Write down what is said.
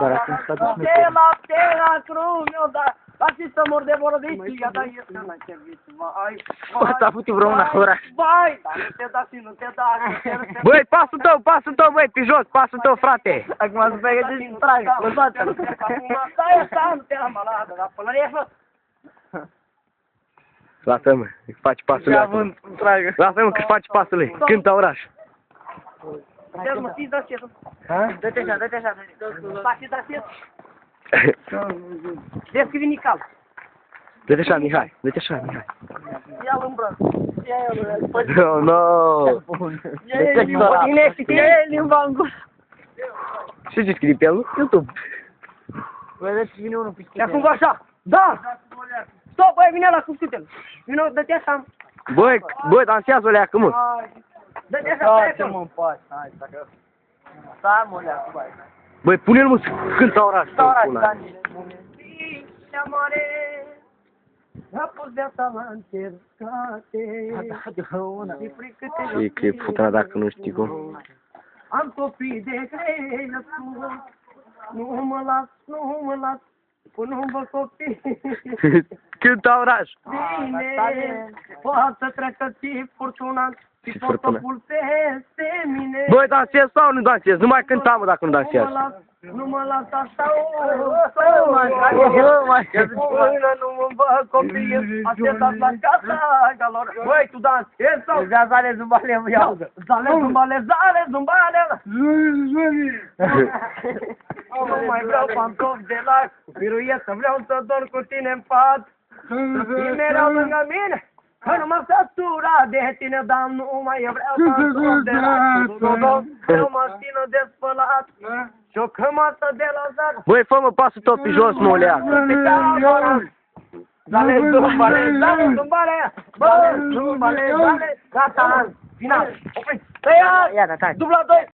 Dar acum s-a dus Lapte la crumio, da. Lasă să mor de voră de aici, ia da iese la serviciu, vai. Ăsta a făcut vreo una ora. Vai, dar nu te da și nu te da. Băi, pasul tău, băi, pe jos, pasul tău, frate. Acum să pregătești și trag, lăsați-l. Stai așa, nu te am aladă, dar până la jos. Lasă-mă, faci pasul lui acum. Lasă-mă că faci pasul lui. Cântă oraș. Dă-ți mă, știi, dă-ți ce? Dă-te așa, dă-te așa. Faci dă-ți ce? Descrie Nical. Dă-te așa, Mihai. Dă-te așa, Mihai. Ia-l în braț. Ia-l. Oh, no. Ia-l limba în gură. Și ce scrie pe el? YouTube. Vedeți, vine unul pe ia cumva așa. Da! Stop, băi, vine ăla cu scutel. Vine, dă-te așa. Băi, dansează-o leacă, mă. Dă-te așa, stai așa. Mă, hai, dacă... Stai, mă, leacă, băi. Băi, pune-l, mă, cântă oraș. Amore, a pus viața la încercate. Și că e putra dacă nu știi cum. Am copii de crezături, nu mă las, până nu vă copii. Cântă oraș. Bine, poate să treacă și furtuna, și portoful peste mine. Băi, dansezi sau nu dansezi? Nu mai cânta, mă, dacă nu dansezi. Nu mă las așa, până nu mă văd copii, așteptați la casa galor. Băi, tu dansezi sau? Zale, zumbale, mă iau. Zale, zumbale. Nu mai vreau pantofi de lac, piruietă, vreau să dorm cu tine în pat. Să fii mereu lângă mine, că nu m-am săturat de tine, dar nu mai vreau pantofi de lac. Nu mă țină de spălat. Și o cămată de la zar. Băi, fă-mă pasul tot pe jos, mă, leacă. Zale, zumbale. Bă, zumbale. Gata, final. Opriți. Ia, dubla 2.